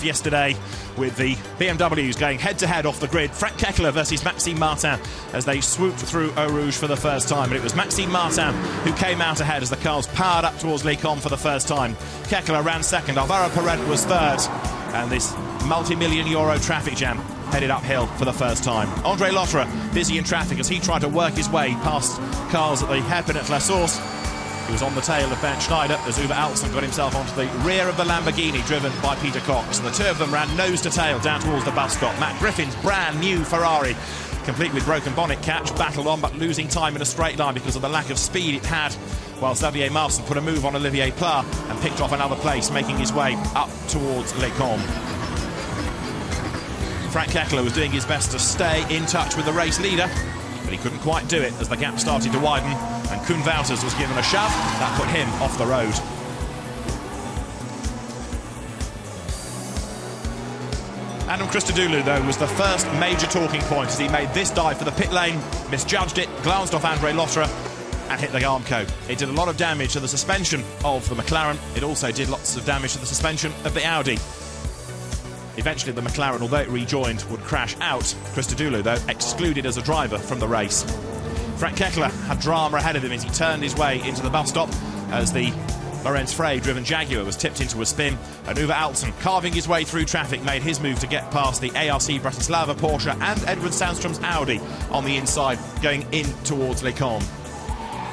Yesterday with the BMWs going head-to-head off the grid. Frank Kekler versus Maxime Martin as they swooped through Eau Rouge for the first time. And it was Maxime Martin who came out ahead as the cars powered up towards Les Combes for the first time. Kekler ran second, Alvaro Parent was third. And this multi-million euro traffic jam headed uphill for the first time. Andre Lotterer busy in traffic as he tried to work his way past cars at the hairpin at La Source. He was on the tail of Ben Schneider as Uwe Altzen got himself onto the rear of the Lamborghini driven by Peter Cox. And the two of them ran nose to tail down towards the bus stop. Matt Griffin's brand new Ferrari, complete with broken bonnet catch, battled on but losing time in a straight line because of the lack of speed it had, while Xavier Marson put a move on Olivier Pla and picked off another place, making his way up towards Les Combes. Frank Kekler was doing his best to stay in touch with the race leader, but he couldn't quite do it as the gap started to widen and Koen Wouters was given a shove. That put him off the road. Adam Christodoulou, though, was the first major talking point as he made this dive for the pit lane, misjudged it, glanced off Andre Lotterer and hit the Armco. It did a lot of damage to the suspension of the McLaren. It also did lots of damage to the suspension of the Audi. Eventually the McLaren, although it rejoined, would crash out. Christodoulou, though, excluded as a driver from the race. Frank Kekler had drama ahead of him as he turned his way into the bus stop as the Lorenz Frey-driven Jaguar was tipped into a spin. And Uwe Altzen, carving his way through traffic, made his move to get past the ARC Bratislava Porsche and Edward Sandstrom's Audi on the inside, going in towards Les Combes.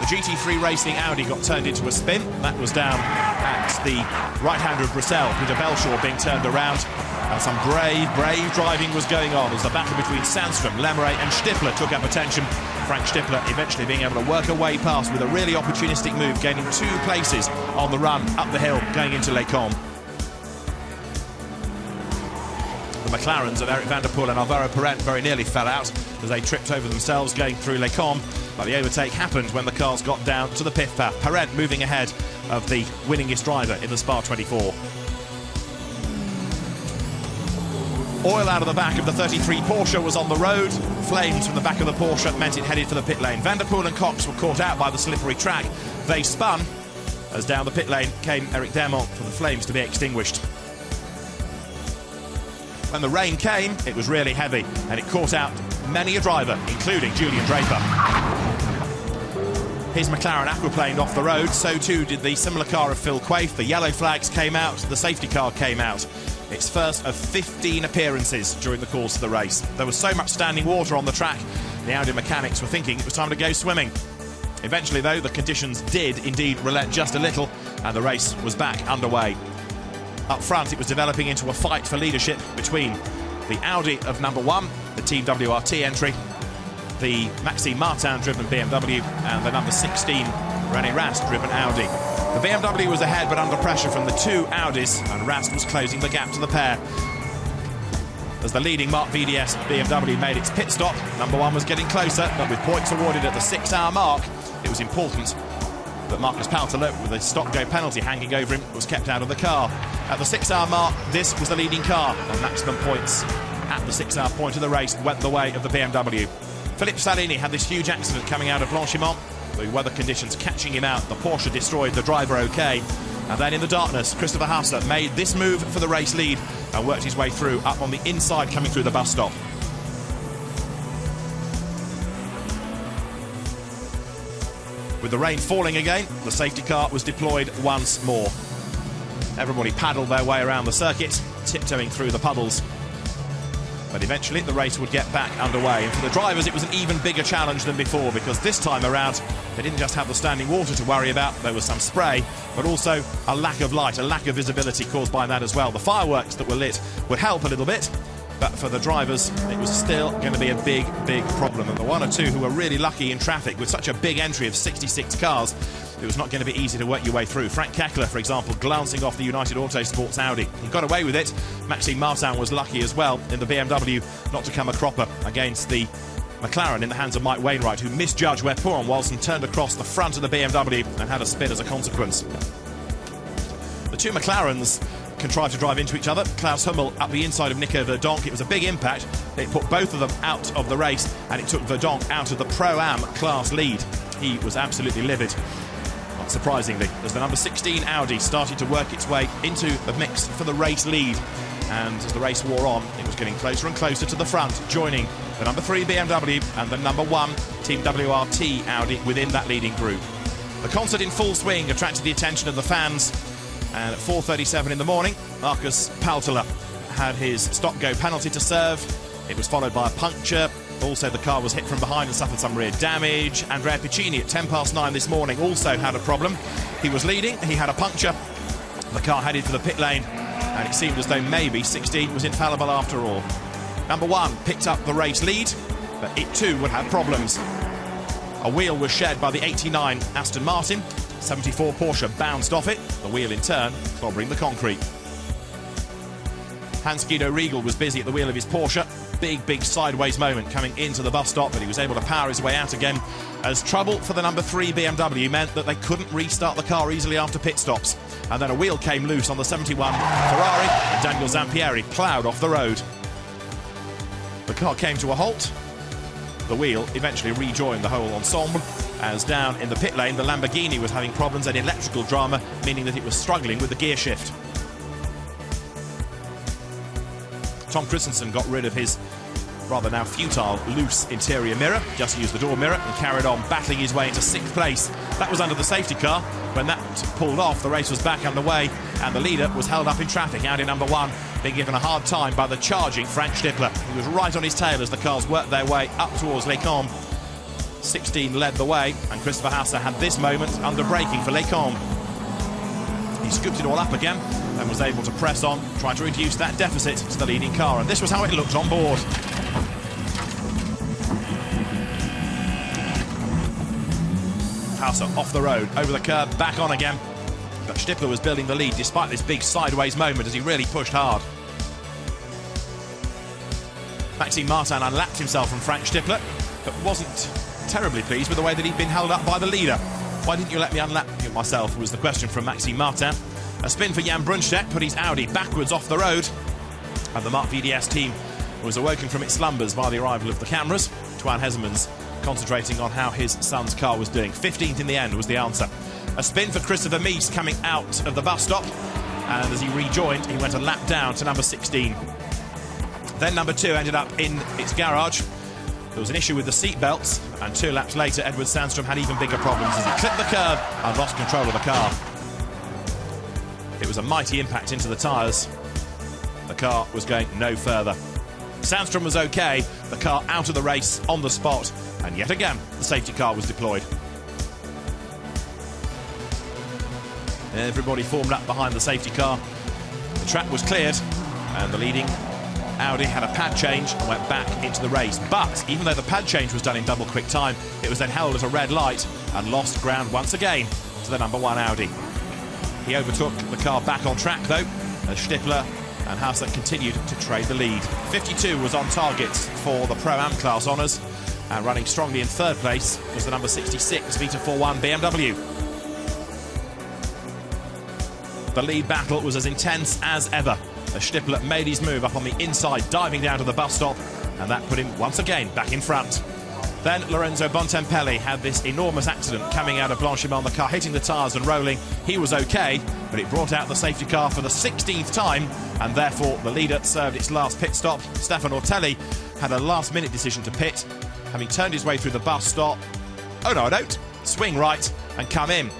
The GT3 Racing Audi got turned into a spin. That was down at the right-hander of Bruxelles, Peter Belshaw being turned around. And some brave driving was going on as the battle between Sandstrom, Lemeray and Stifler took up attention. Frank Stifler eventually being able to work a way past with a really opportunistic move, gaining 2 places on the run up the hill going into Les Combes. The McLarens of Eric van der Poel and Alvaro Parent very nearly fell out as they tripped over themselves going through Les Combes, but the overtake happened when the cars got down to the pit path. Parent moving ahead of the winningest driver in the Spa 24. Oil out of the back of the 33 Porsche was on the road. Flames from the back of the Porsche meant it headed for the pit lane. Van der Poel and Cox were caught out by the slippery track. They spun as down the pit lane came Eric Dermont for the flames to be extinguished. When the rain came, it was really heavy and it caught out many a driver, including Julian Draper. His McLaren aquaplaned off the road, so too did the similar car of Phil Quaife. The yellow flags came out, the safety car came out. Its first of 15 appearances during the course of the race. There was so much standing water on the track, the Audi mechanics were thinking it was time to go swimming. Eventually, though, the conditions did indeed relent just a little, and the race was back underway. Up front, it was developing into a fight for leadership between the Audi of number 1, the Team WRT entry, the Maxime Martin-driven BMW, and the number 16 René Rast-driven Audi. The BMW was ahead but under pressure from the 2 Audis, and Rast was closing the gap to the pair. As the leading Mark VDS BMW made its pit stop, number 1 was getting closer, but with points awarded at the 6-hour mark, it was important that Marcus Paltelot, with a stop-go penalty hanging over him, was kept out of the car. At the 6-hour mark, this was the leading car, and maximum points at the 6-hour point of the race went the way of the BMW. Philippe Salini had this huge accident coming out of Blanchimont, the weather conditions catching him out. The Porsche destroyed the driver okay. And then in the darkness, Christopher Hassler made this move for the race lead and worked his way through up on the inside coming through the bus stop. With the rain falling again, the safety car was deployed once more. Everybody paddled their way around the circuit, tiptoeing through the puddles. But eventually the race would get back underway. And for the drivers, it was an even bigger challenge than before, because this time around, they didn't just have the standing water to worry about. There was some spray, but also a lack of light, a lack of visibility caused by that as well. The fireworks that were lit would help a little bit, but for the drivers, it was still going to be a big problem. And the 1 or 2 who were really lucky in traffic with such a big entry of 66 cars, it was not going to be easy to work your way through. Frank Kekler, for example, glancing off the United Autosports Audi. He got away with it. Maxime Martin was lucky as well in the BMW not to come a cropper against the McLaren in the hands of Mike Wainwright, who misjudged where Poran was and turned across the front of the BMW and had a spin as a consequence. The 2 McLarens contrived to drive into each other. Klaus Hummel up the inside of Nico Verdonk. It was a big impact. It put both of them out of the race, and it took Verdonk out of the Pro-Am class lead. He was absolutely livid. Not surprisingly, as the number 16 Audi started to work its way into the mix for the race lead. And as the race wore on, it was getting closer and closer to the front, joining the number 3 BMW and the number 1 Team WRT Audi within that leading group. The concert in full swing attracted the attention of the fans, and at 4:37 in the morning, Marcus Paltela had his stop-go penalty to serve. It was followed by a puncture. Also, the car was hit from behind and suffered some rear damage. Andrea Piccini at 9:10 this morning also had a problem. He was leading, he had a puncture. The car headed for the pit lane, and it seemed as though maybe 16 was infallible after all. Number 1 picked up the race lead, but it too would have problems. A wheel was shed by the 89 Aston Martin. 74 Porsche bounced off it, the wheel in turn clobbering the concrete. Hans-Guido Riegel was busy at the wheel of his Porsche. Big sideways moment coming into the bus stop, but he was able to power his way out again, as trouble for the number 3 BMW meant that they couldn't restart the car easily after pit stops. And then a wheel came loose on the 71 Ferrari, and Daniel Zampieri ploughed off the road. The car came to a halt. The wheel eventually rejoined the whole ensemble, as down in the pit lane, the Lamborghini was having problems and electrical drama, meaning that it was struggling with the gear shift. Tom Christensen got rid of his rather now futile loose interior mirror, just used the door mirror and carried on battling his way into 6th place. That was under the safety car. When that pulled off, the race was back underway and the leader was held up in traffic. Audi number 1 being given a hard time by the charging Frank Stippler. He was right on his tail as the cars worked their way up towards Les Combes. 16 led the way, and Christopher Hasse had this moment under braking for Les Combes. He scooped it all up again and was able to press on, trying to reduce that deficit to the leading car, and this was how it looked on board. Hasse off the road, over the curb, back on again. But Stippler was building the lead despite this big sideways moment as he really pushed hard. Maxime Martin unlapped himself from Frank Stippler, but wasn't terribly pleased with the way that he'd been held up by the leader. Why didn't you let me unlap myself, was the question from Maxime Martin. A spin for Jan Brunstedt put his Audi backwards off the road, and the Mark VDS team was awoken from its slumbers by the arrival of the cameras. Twan Hesemans concentrating on how his son's car was doing. 15th in the end was the answer. A spin for Christopher Mies coming out of the bus stop, and as he rejoined, he went a lap down to number 16. Then number 2 ended up in its garage. There was an issue with the seat belts, and 2 laps later, Edward Sandstrom had even bigger problems as he clipped the curb and lost control of the car. It was a mighty impact into the tyres. The car was going no further. Sandstrom was okay, the car out of the race on the spot, and yet again, the safety car was deployed. Everybody formed up behind the safety car. The track was cleared, and the leading Audi had a pad change and went back into the race. But even though the pad change was done in double quick time, it was then held at a red light and lost ground once again to the number 1 Audi. He overtook the car back on track though, as Stippler and Hasse continued to trade the lead. 52 was on target for the Pro-Am class honours, and running strongly in 3rd place was the number 66 Vita 4.1 BMW. The lead battle was as intense as ever, as Stippler made his move up on the inside, diving down to the bus stop, and that put him once again back in front. Then Lorenzo Bontempelli had this enormous accident coming out of Blanchimont, the car hitting the tyres and rolling. He was okay, but it brought out the safety car for the 16th time, and therefore the leader served its last pit stop. Stefano Ortelli had a last-minute decision to pit, having turned his way through the bus stop. Oh no, I don't. Swing right and come in.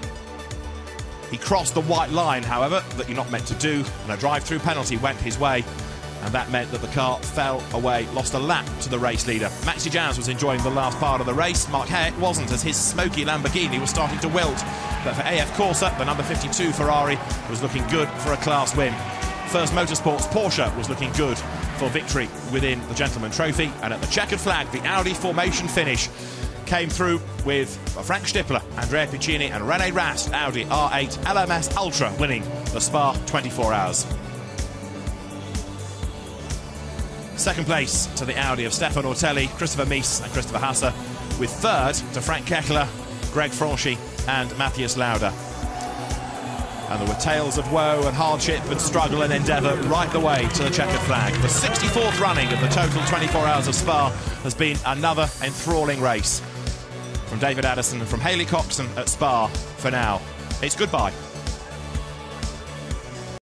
He crossed the white line, however, that you're not meant to do, and a drive-through penalty went his way, and that meant that the car fell away, lost a lap to the race leader. Maxi Jans was enjoying the last part of the race. Mark Hayek wasn't, as his smoky Lamborghini was starting to wilt. But for AF Corsa, the number 52 Ferrari was looking good for a class win. First Motorsports Porsche was looking good for victory within the Gentleman Trophy, and at the checkered flag, the Audi formation finish came through with Frank Stippler, Andrea Piccini and René Rast, Audi R8 LMS Ultra, winning the Spa 24 Hours. Second place to the Audi of Stefano Ortelli, Christopher Mies and Christopher Hasse, with 3rd to Frank Kechler, Greg Franchi and Matthias Lauda. And there were tales of woe and hardship and struggle and endeavour right the way to the checkered flag. The 64th running of the total 24 Hours of Spa has been another enthralling race. From David Addison and from Hayley Coxon at Spa, for now, it's goodbye.